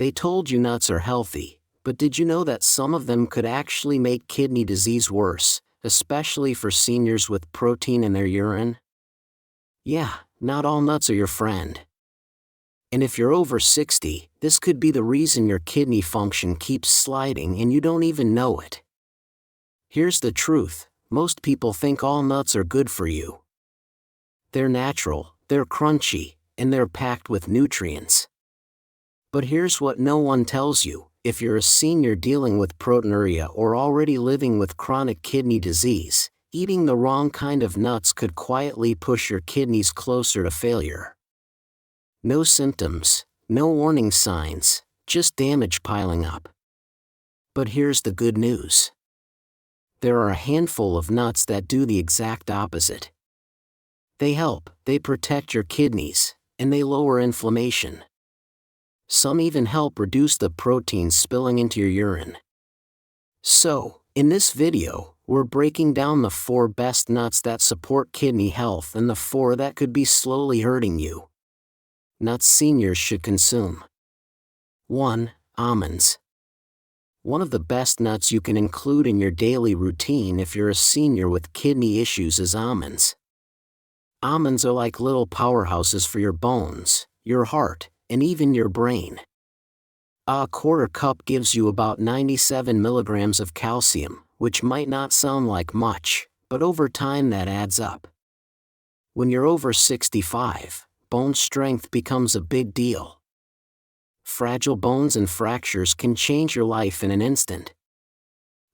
They told you nuts are healthy, but did you know that some of them could actually make kidney disease worse, especially for seniors with protein in their urine? Yeah, not all nuts are your friend. And if you're over 60, this could be the reason your kidney function keeps sliding and you don't even know it. Here's the truth: most people think all nuts are good for you. They're natural, they're crunchy, and they're packed with nutrients. But here's what no one tells you: if you're a senior dealing with proteinuria or already living with chronic kidney disease, eating the wrong kind of nuts could quietly push your kidneys closer to failure. No symptoms, no warning signs, just damage piling up. But here's the good news. There are a handful of nuts that do the exact opposite. They help, they protect your kidneys, and they lower inflammation. Some even help reduce the protein spilling into your urine. So, in this video, we're breaking down the 4 best nuts that support kidney health and the 4 that could be slowly hurting you. Nuts seniors should consume. 1. Almonds. One of the best nuts you can include in your daily routine if you're a senior with kidney issues is almonds. Almonds are like little powerhouses for your bones, your heart, and even your brain. A quarter cup gives you about 97 milligrams of calcium, which might not sound like much, but over time that adds up. When you're over 65, bone strength becomes a big deal. Fragile bones and fractures can change your life in an instant.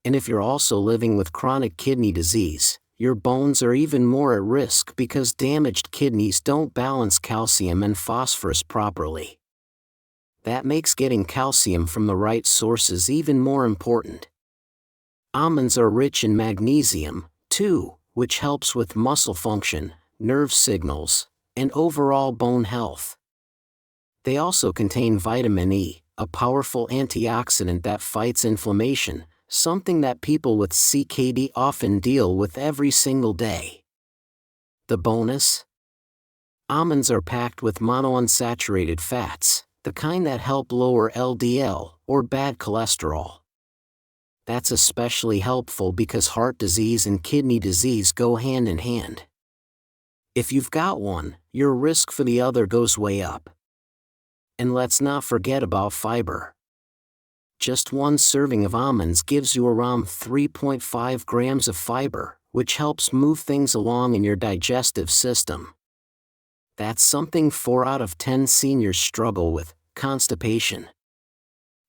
And if you're also living with chronic kidney disease, your bones are even more at risk because damaged kidneys don't balance calcium and phosphorus properly. That makes getting calcium from the right sources even more important. Almonds are rich in magnesium, too, which helps with muscle function, nerve signals, and overall bone health. They also contain vitamin E, a powerful antioxidant that fights inflammation, something that people with CKD often deal with every single day. The bonus? Almonds are packed with monounsaturated fats, the kind that help lower LDL, or bad cholesterol. That's especially helpful because heart disease and kidney disease go hand in hand. If you've got one, your risk for the other goes way up. And let's not forget about fiber. Just 1 serving of almonds gives you around 3.5 grams of fiber, which helps move things along in your digestive system. That's something 4 out of 10 seniors struggle with: constipation.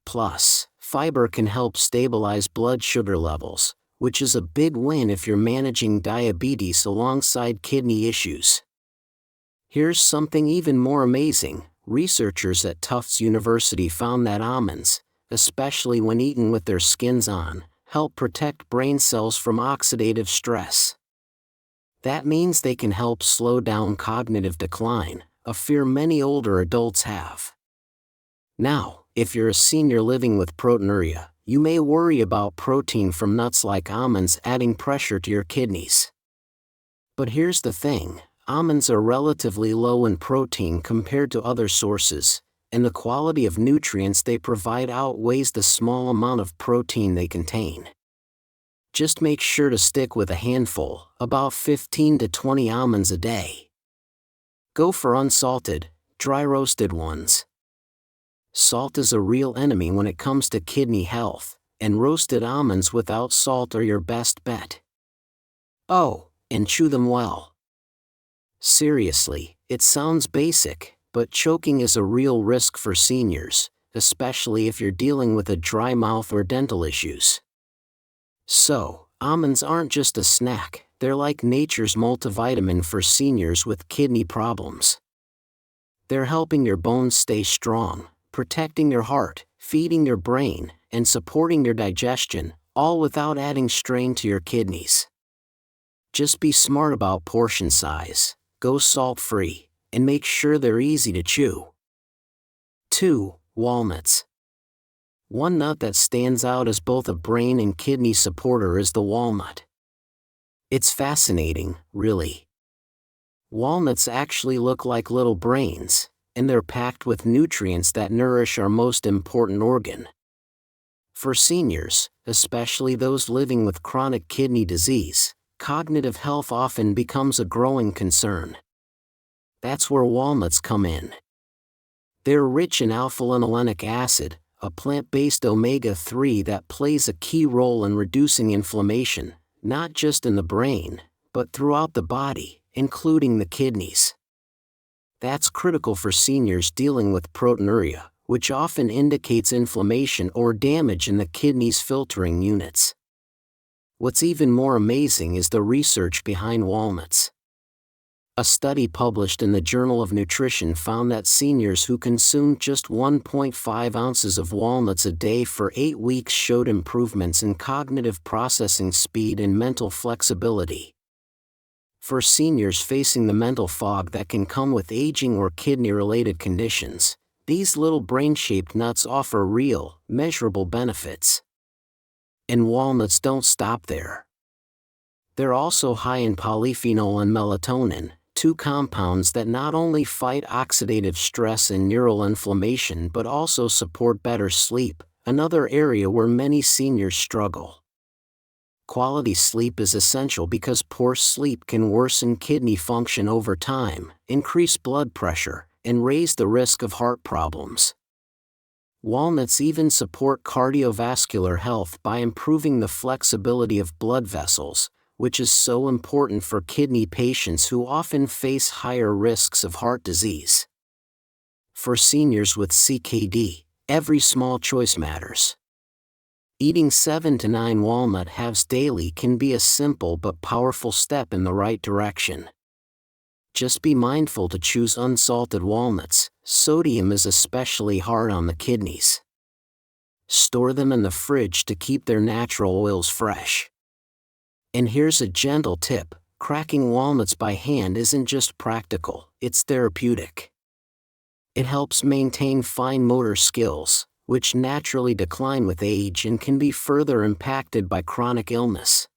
Plus, fiber can help stabilize blood sugar levels, which is a big win if you're managing diabetes alongside kidney issues. Here's something even more amazing. Researchers at Tufts University found that almonds, especially when eaten with their skins on, help protect brain cells from oxidative stress. That means they can help slow down cognitive decline, a fear many older adults have. Now, if you're a senior living with proteinuria, you may worry about protein from nuts like almonds adding pressure to your kidneys. But here's the thing: almonds are relatively low in protein compared to other sources, and the quality of nutrients they provide outweighs the small amount of protein they contain. Just make sure to stick with a handful, about 15 to 20 almonds a day. Go for unsalted, dry roasted ones. Salt is a real enemy when it comes to kidney health, and roasted almonds without salt are your best bet. Oh, and chew them well. Seriously, it sounds basic, but choking is a real risk for seniors, especially if you're dealing with a dry mouth or dental issues. So, almonds aren't just a snack, they're like nature's multivitamin for seniors with kidney problems. They're helping your bones stay strong, protecting your heart, feeding your brain, and supporting your digestion, all without adding strain to your kidneys. Just be smart about portion size, go salt-free, and make sure they're easy to chew. 2. Walnuts. One nut that stands out as both a brain and kidney supporter is the walnut. It's fascinating, really. Walnuts actually look like little brains, and they're packed with nutrients that nourish our most important organ. For seniors, especially those living with chronic kidney disease, cognitive health often becomes a growing concern. That's where walnuts come in. They're rich in alpha-linolenic acid, a plant-based omega-3 that plays a key role in reducing inflammation, not just in the brain, but throughout the body, including the kidneys. That's critical for seniors dealing with proteinuria, which often indicates inflammation or damage in the kidney's filtering units. What's even more amazing is the research behind walnuts. A study published in the Journal of Nutrition found that seniors who consumed just 1.5 ounces of walnuts a day for 8 weeks showed improvements in cognitive processing speed and mental flexibility. For seniors facing the mental fog that can come with aging or kidney-related conditions, these little brain-shaped nuts offer real, measurable benefits. And walnuts don't stop there. They're also high in polyphenol and melatonin, two compounds that not only fight oxidative stress and neural inflammation but also support better sleep, another area where many seniors struggle. Quality sleep is essential because poor sleep can worsen kidney function over time, increase blood pressure, and raise the risk of heart problems. Walnuts even support cardiovascular health by improving the flexibility of blood vessels, which is so important for kidney patients who often face higher risks of heart disease. For seniors with CKD, every small choice matters. Eating 7 to 9 walnut halves daily can be a simple but powerful step in the right direction. Just be mindful to choose unsalted walnuts. Sodium is especially hard on the kidneys. Store them in the fridge to keep their natural oils fresh. And here's a gentle tip: cracking walnuts by hand isn't just practical, it's therapeutic. It helps maintain fine motor skills, which naturally decline with age and can be further impacted by chronic illness.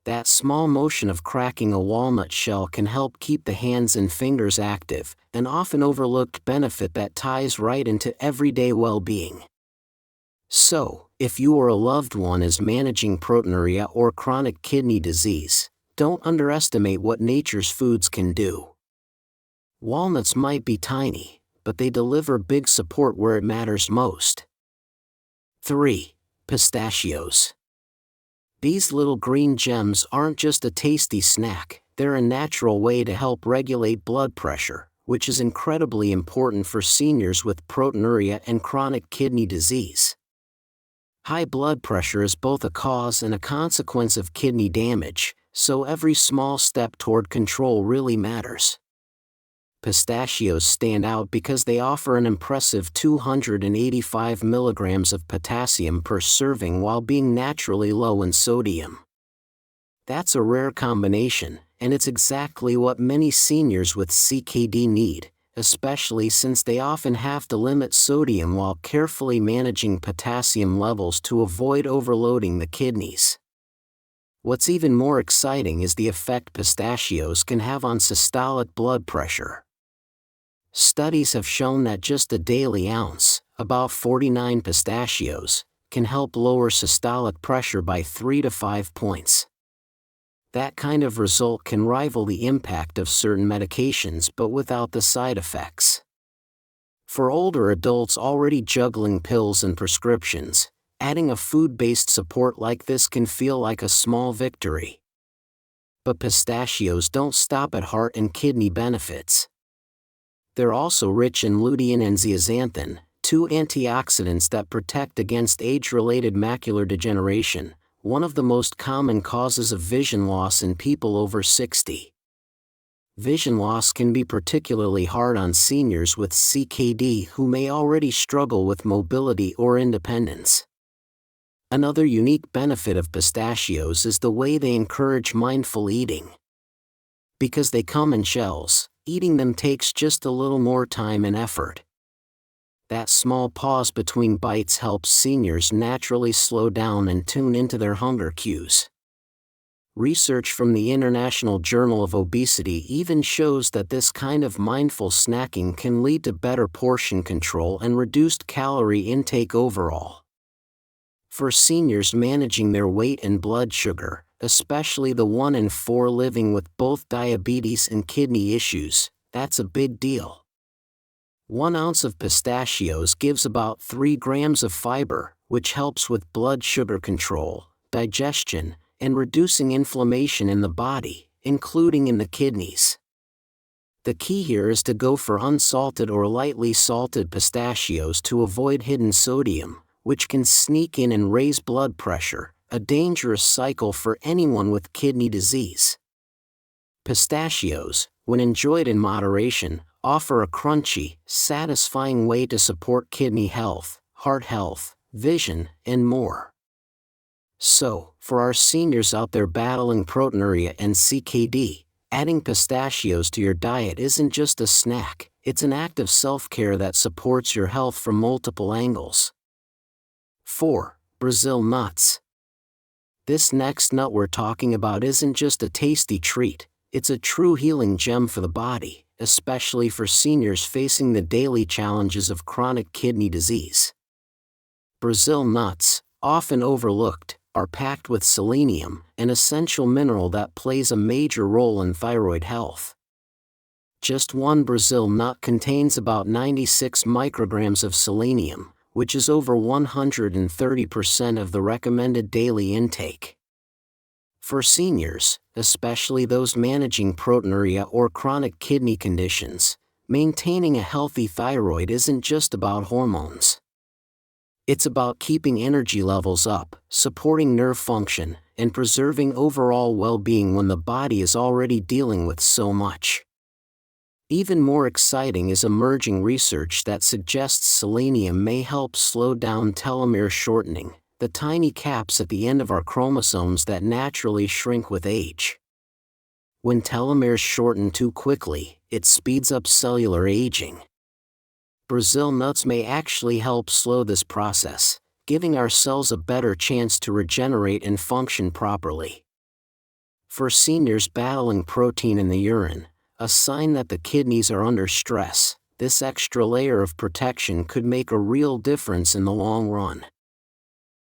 That small motion of cracking a walnut shell can help keep the hands and fingers active, an often overlooked benefit that ties right into everyday well-being. So, if you or a loved one is managing proteinuria or chronic kidney disease, don't underestimate what nature's foods can do. Walnuts might be tiny, but they deliver big support where it matters most. 3. Pistachios. These little green gems aren't just a tasty snack, they're a natural way to help regulate blood pressure, which is incredibly important for seniors with proteinuria and chronic kidney disease. High blood pressure is both a cause and a consequence of kidney damage, so every small step toward control really matters. Pistachios stand out because they offer an impressive 285 milligrams of potassium per serving while being naturally low in sodium. That's a rare combination, and it's exactly what many seniors with CKD need, especially since they often have to limit sodium while carefully managing potassium levels to avoid overloading the kidneys. What's even more exciting is the effect pistachios can have on systolic blood pressure. Studies have shown that just a daily ounce, about 49 pistachios, can help lower systolic pressure by 3 to 5 points. That kind of result can rival the impact of certain medications but without the side effects. For older adults already juggling pills and prescriptions, adding a food-based support like this can feel like a small victory. But pistachios don't stop at heart and kidney benefits. They're also rich in lutein and zeaxanthin, two antioxidants that protect against age-related macular degeneration, one of the most common causes of vision loss in people over 60. Vision loss can be particularly hard on seniors with CKD who may already struggle with mobility or independence. Another unique benefit of pistachios is the way they encourage mindful eating. Because they come in shells, eating them takes just a little more time and effort. That small pause between bites helps seniors naturally slow down and tune into their hunger cues. Research from the International Journal of Obesity even shows that this kind of mindful snacking can lead to better portion control and reduced calorie intake overall. For seniors managing their weight and blood sugar, especially the 1 in 4 living with both diabetes and kidney issues, that's a big deal. 1 ounce of pistachios gives about 3 grams of fiber, which helps with blood sugar control, digestion, and reducing inflammation in the body, including in the kidneys. The key here is to go for unsalted or lightly salted pistachios to avoid hidden sodium, which can sneak in and raise blood pressure, a dangerous cycle for anyone with kidney disease. Pistachios, when enjoyed in moderation, offer a crunchy, satisfying way to support kidney health, heart health, vision, and more. So, for our seniors out there battling proteinuria and CKD, adding pistachios to your diet isn't just a snack, it's an act of self-care that supports your health from multiple angles. 4. Brazil nuts. This next nut we're talking about isn't just a tasty treat, it's a true healing gem for the body, especially for seniors facing the daily challenges of chronic kidney disease. Brazil nuts, often overlooked, are packed with selenium, an essential mineral that plays a major role in thyroid health. Just one Brazil nut contains about 96 micrograms of selenium, which is over 130% of the recommended daily intake. For seniors, especially those managing proteinuria or chronic kidney conditions, maintaining a healthy thyroid isn't just about hormones. It's about keeping energy levels up, supporting nerve function, and preserving overall well-being when the body is already dealing with so much. Even more exciting is emerging research that suggests selenium may help slow down telomere shortening, the tiny caps at the end of our chromosomes that naturally shrink with age. When telomeres shorten too quickly, it speeds up cellular aging. Brazil nuts may actually help slow this process, giving our cells a better chance to regenerate and function properly. For seniors battling protein in the urine, a sign that the kidneys are under stress, this extra layer of protection could make a real difference in the long run.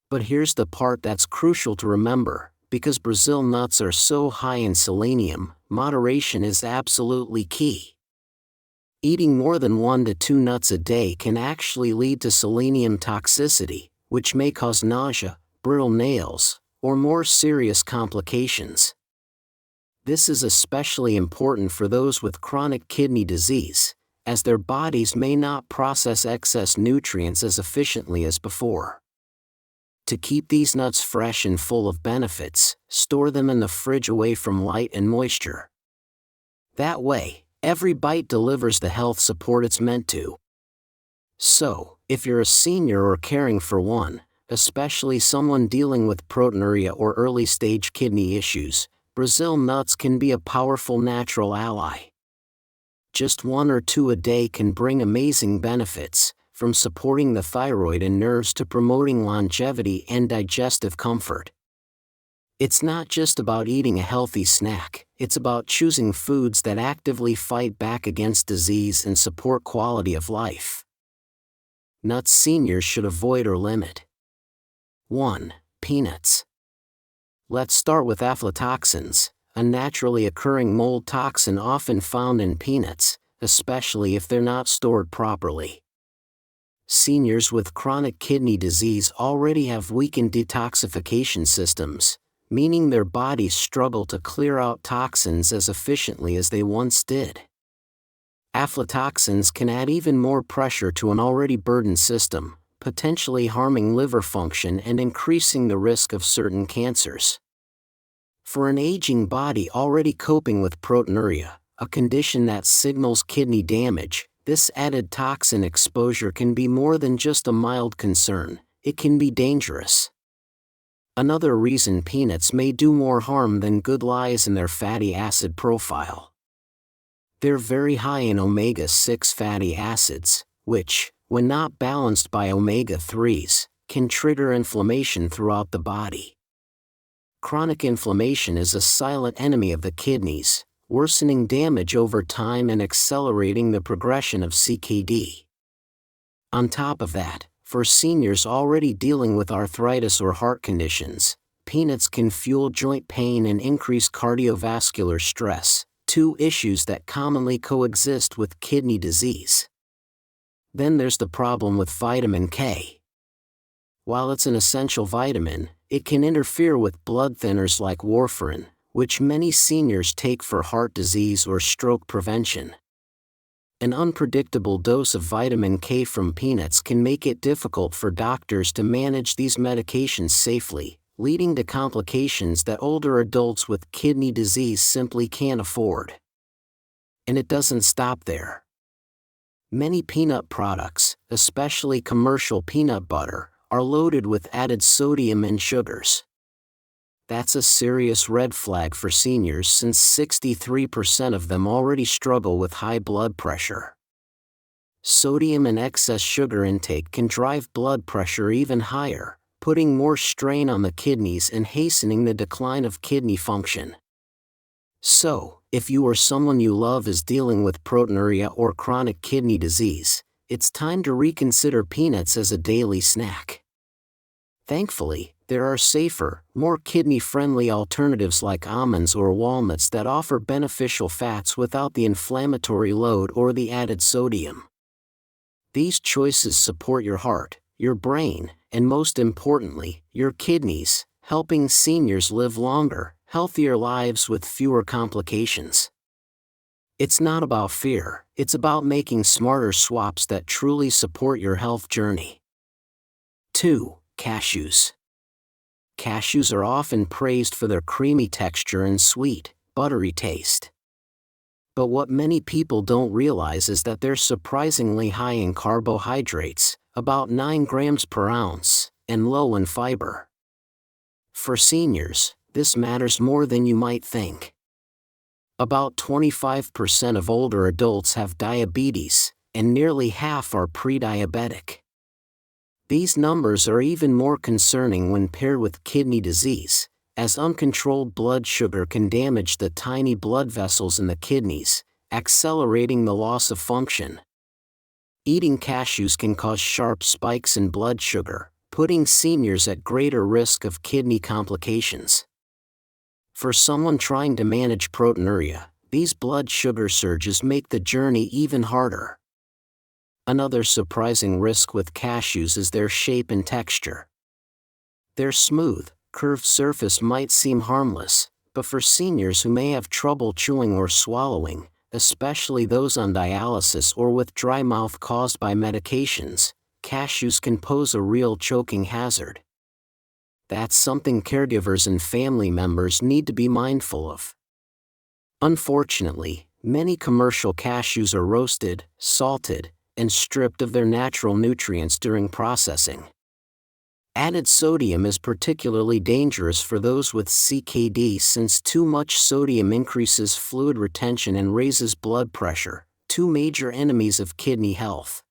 But here's the part that's crucial to remember, because Brazil nuts are so high in selenium, moderation is absolutely key. Eating more than 1 to 2 nuts a day can actually lead to selenium toxicity, which may cause nausea, brittle nails, or more serious complications. This is especially important for those with chronic kidney disease, as their bodies may not process excess nutrients as efficiently as before. To keep these nuts fresh and full of benefits, store them in the fridge away from light and moisture. That way, every bite delivers the health support it's meant to. So, if you're a senior or caring for one, especially someone dealing with proteinuria or early-stage kidney issues, Brazil nuts can be a powerful natural ally. Just 1 or 2 a day can bring amazing benefits, from supporting the thyroid and nerves to promoting longevity and digestive comfort. It's not just about eating a healthy snack, it's about choosing foods that actively fight back against disease and support quality of life. Nuts seniors should avoid or limit. 1. Peanuts. Let's start with aflatoxins, a naturally occurring mold toxin often found in peanuts, especially if they're not stored properly. Seniors with chronic kidney disease already have weakened detoxification systems, meaning their bodies struggle to clear out toxins as efficiently as they once did. Aflatoxins can add even more pressure to an already burdened system, potentially harming liver function and increasing the risk of certain cancers. For an aging body already coping with proteinuria, a condition that signals kidney damage, this added toxin exposure can be more than just a mild concern, it can be dangerous. Another reason peanuts may do more harm than good lies in their fatty acid profile. They're very high in omega-6 fatty acids, which, when not balanced by omega-3s, can trigger inflammation throughout the body. Chronic inflammation is a silent enemy of the kidneys, worsening damage over time and accelerating the progression of CKD. On top of that, for seniors already dealing with arthritis or heart conditions, peanuts can fuel joint pain and increase cardiovascular stress, two issues that commonly coexist with kidney disease. Then there's the problem with vitamin K. While it's an essential vitamin, it can interfere with blood thinners like warfarin, which many seniors take for heart disease or stroke prevention. An unpredictable dose of vitamin K from peanuts can make it difficult for doctors to manage these medications safely, leading to complications that older adults with kidney disease simply can't afford. And it doesn't stop there. Many peanut products, especially commercial peanut butter, are loaded with added sodium and sugars. That's a serious red flag for seniors since 63% of them already struggle with high blood pressure. Sodium and excess sugar intake can drive blood pressure even higher, putting more strain on the kidneys and hastening the decline of kidney function. So, if you or someone you love is dealing with proteinuria or chronic kidney disease, it's time to reconsider peanuts as a daily snack. Thankfully, there are safer, more kidney-friendly alternatives like almonds or walnuts that offer beneficial fats without the inflammatory load or the added sodium. These choices support your heart, your brain, and most importantly, your kidneys, helping seniors live longer, healthier lives with fewer complications. It's not about fear, it's about making smarter swaps that truly support your health journey. 2. Cashews. Cashews are often praised for their creamy texture and sweet, buttery taste. But what many people don't realize is that they're surprisingly high in carbohydrates, about 9 grams per ounce, and low in fiber. For seniors, this matters more than you might think. About 25% of older adults have diabetes, and nearly half are pre-diabetic. These numbers are even more concerning when paired with kidney disease, as uncontrolled blood sugar can damage the tiny blood vessels in the kidneys, accelerating the loss of function. Eating cashews can cause sharp spikes in blood sugar, putting seniors at greater risk of kidney complications. For someone trying to manage proteinuria, these blood sugar surges make the journey even harder. Another surprising risk with cashews is their shape and texture. Their smooth, curved surface might seem harmless, but for seniors who may have trouble chewing or swallowing, especially those on dialysis or with dry mouth caused by medications, cashews can pose a real choking hazard. That's something caregivers and family members need to be mindful of. Unfortunately, many commercial cashews are roasted, salted, and stripped of their natural nutrients during processing. Added sodium is particularly dangerous for those with CKD since too much sodium increases fluid retention and raises blood pressure, two major enemies of kidney health.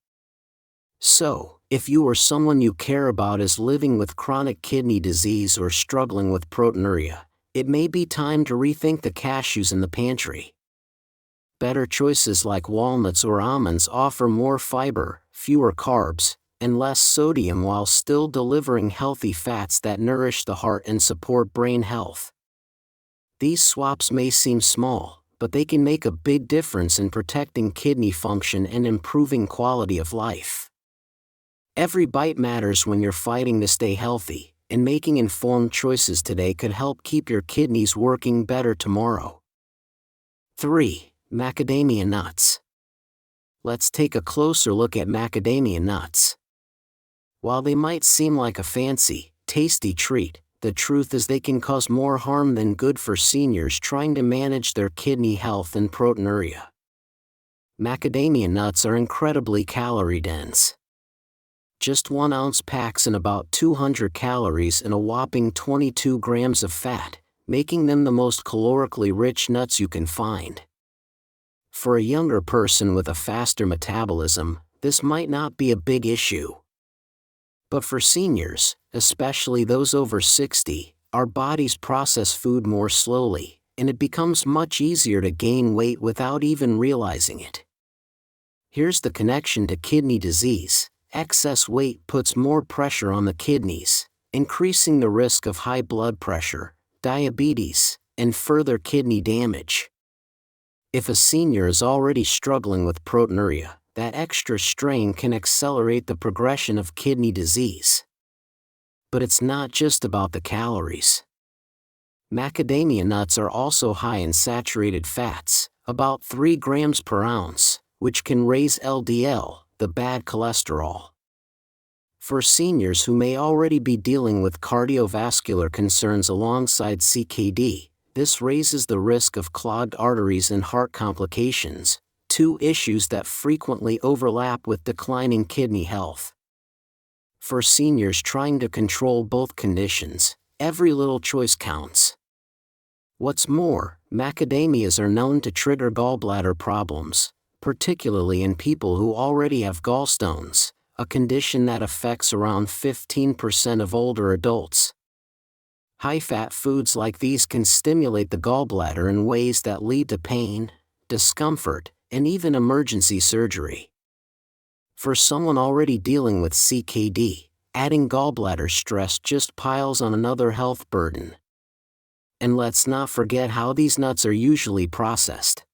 So, if you or someone you care about is living with chronic kidney disease or struggling with proteinuria, it may be time to rethink the cashews in the pantry. Better choices like walnuts or almonds offer more fiber, fewer carbs, and less sodium while still delivering healthy fats that nourish the heart and support brain health. These swaps may seem small, but they can make a big difference in protecting kidney function and improving quality of life. Every bite matters when you're fighting to stay healthy, and making informed choices today could help keep your kidneys working better tomorrow. 3. Macadamia nuts. Let's take a closer look at macadamia nuts. While they might seem like a fancy, tasty treat, the truth is they can cause more harm than good for seniors trying to manage their kidney health and proteinuria. Macadamia nuts are incredibly calorie-dense. Just 1 ounce packs in about 200 calories and a whopping 22 grams of fat, making them the most calorically rich nuts you can find. For a younger person with a faster metabolism, this might not be a big issue. But for seniors, especially those over 60, our bodies process food more slowly, and it becomes much easier to gain weight without even realizing it. Here's the connection to kidney disease. Excess weight puts more pressure on the kidneys, increasing the risk of high blood pressure, diabetes, and further kidney damage. If a senior is already struggling with proteinuria, that extra strain can accelerate the progression of kidney disease. But it's not just about the calories. Macadamia nuts are also high in saturated fats, about 3 grams per ounce, which can raise LDL, the bad cholesterol. For seniors who may already be dealing with cardiovascular concerns alongside CKD, this raises the risk of clogged arteries and heart complications, two issues that frequently overlap with declining kidney health. For seniors trying to control both conditions, every little choice counts. What's more, macadamias are known to trigger gallbladder problems, particularly in people who already have gallstones, a condition that affects around 15% of older adults. High-fat foods like these can stimulate the gallbladder in ways that lead to pain, discomfort, and even emergency surgery. For someone already dealing with CKD, adding gallbladder stress just piles on another health burden. And let's not forget how these nuts are usually processed.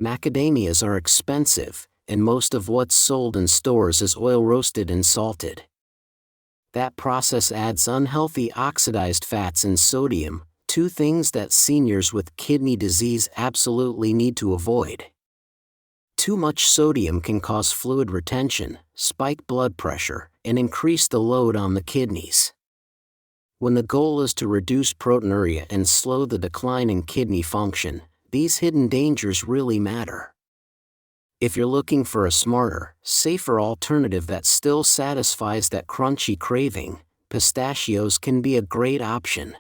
Macadamias are expensive, and most of what's sold in stores is oil-roasted and salted. That process adds unhealthy oxidized fats and sodium, two things that seniors with kidney disease absolutely need to avoid. Too much sodium can cause fluid retention, spike blood pressure, and increase the load on the kidneys. When the goal is to reduce proteinuria and slow the decline in kidney function, these hidden dangers really matter. If you're looking for a smarter, safer alternative that still satisfies that crunchy craving, pistachios can be a great option.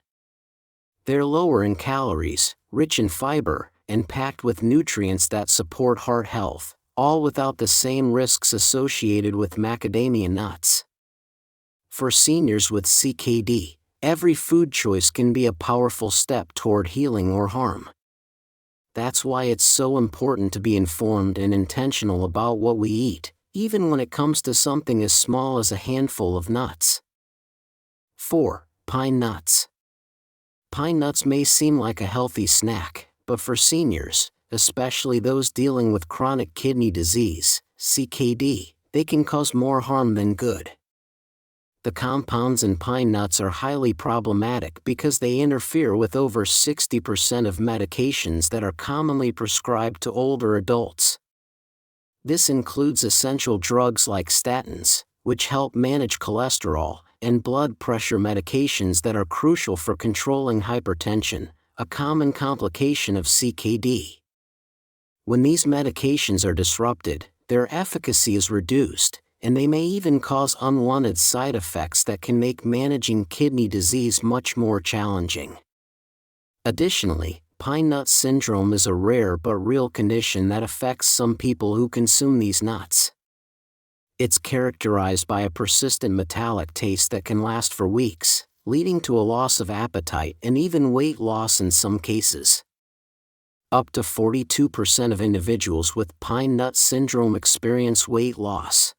They're lower in calories, rich in fiber, and packed with nutrients that support heart health, all without the same risks associated with macadamia nuts. For seniors with CKD, every food choice can be a powerful step toward healing or harm. That's why it's so important to be informed and intentional about what we eat, even when it comes to something as small as a handful of nuts. 4. Pine nuts. Pine nuts may seem like a healthy snack, but for seniors, especially those dealing with chronic kidney disease, CKD, they can cause more harm than good. The compounds in pine nuts are highly problematic because they interfere with over 60% of medications that are commonly prescribed to older adults. This includes essential drugs like statins, which help manage cholesterol, and blood pressure medications that are crucial for controlling hypertension, a common complication of CKD. When these medications are disrupted, their efficacy is reduced, and they may even cause unwanted side effects that can make managing kidney disease much more challenging. Additionally, pine nut syndrome is a rare but real condition that affects some people who consume these nuts. It's characterized by a persistent metallic taste that can last for weeks, leading to a loss of appetite and even weight loss in some cases. Up to 42% of individuals with pine nut syndrome experience weight loss.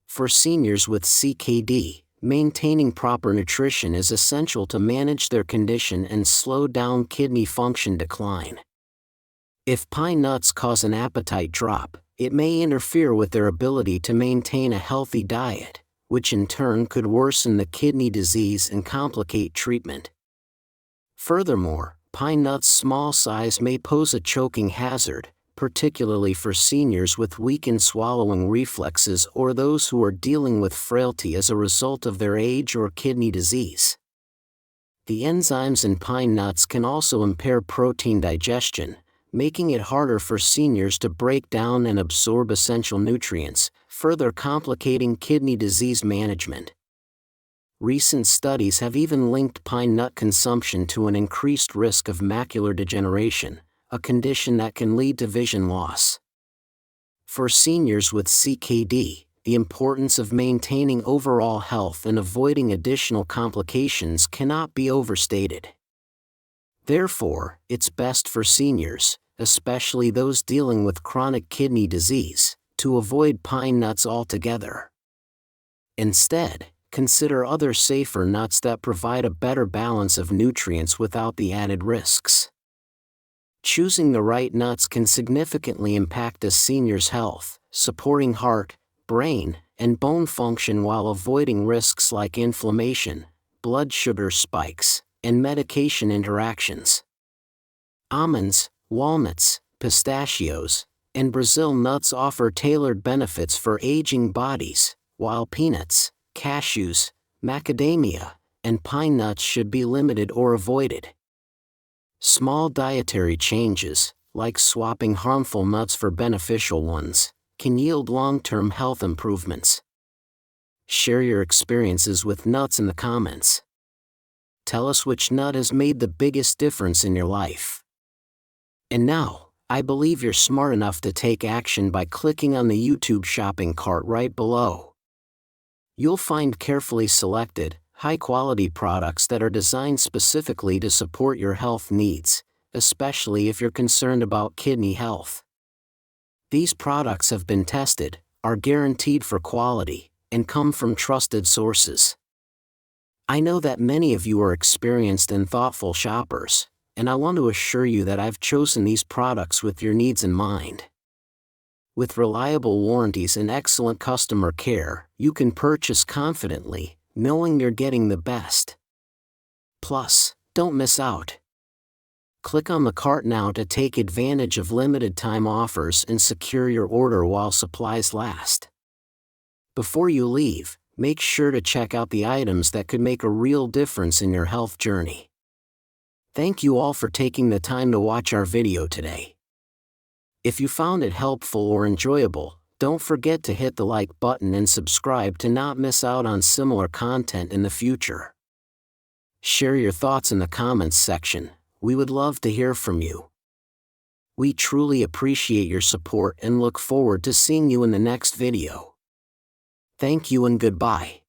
For seniors with CKD, maintaining proper nutrition is essential to manage their condition and slow down kidney function decline. If pine nuts cause an appetite drop, it may interfere with their ability to maintain a healthy diet, which in turn could worsen the kidney disease and complicate treatment. Furthermore, pine nuts' small size may pose a choking hazard, particularly for seniors with weakened swallowing reflexes or those who are dealing with frailty as a result of their age or kidney disease. The enzymes in pine nuts can also impair protein digestion, making it harder for seniors to break down and absorb essential nutrients, further complicating kidney disease management. Recent studies have even linked pine nut consumption to an increased risk of macular degeneration, a condition that can lead to vision loss. For seniors with CKD, the importance of maintaining overall health and avoiding additional complications cannot be overstated. Therefore, it's best for seniors, especially those dealing with chronic kidney disease, to avoid pine nuts altogether. Instead, consider other safer nuts that provide a better balance of nutrients without the added risks. Choosing the right nuts can significantly impact a senior's health, supporting heart, brain, and bone function while avoiding risks like inflammation, blood sugar spikes, and medication interactions. Almonds, walnuts, pistachios, and Brazil nuts offer tailored benefits for aging bodies, while peanuts, cashews, macadamia, and pine nuts should be limited or avoided. Small dietary changes, like swapping harmful nuts for beneficial ones, can yield long-term health improvements. Share your experiences with nuts in the comments. Tell us which nut has made the biggest difference in your life. And now, I believe you're smart enough to take action by clicking on the YouTube shopping cart right below. You'll find carefully selected, high-quality products that are designed specifically to support your health needs, especially if you're concerned about kidney health. These products have been tested, are guaranteed for quality, and come from trusted sources. I know that many of you are experienced and thoughtful shoppers, and I want to assure you that I've chosen these products with your needs in mind. With reliable warranties and excellent customer care, you can purchase confidently, knowing you're getting the best. Plus, don't miss out. Click on the cart now to take advantage of limited-time offers and secure your order while supplies last. Before you leave, make sure to check out the items that could make a real difference in your health journey. Thank you all for taking the time to watch our video today. If you found it helpful or enjoyable, don't forget to hit the like button and subscribe to not miss out on similar content in the future. Share your thoughts in the comments section. We would love to hear from you. We truly appreciate your support and look forward to seeing you in the next video. Thank you and goodbye.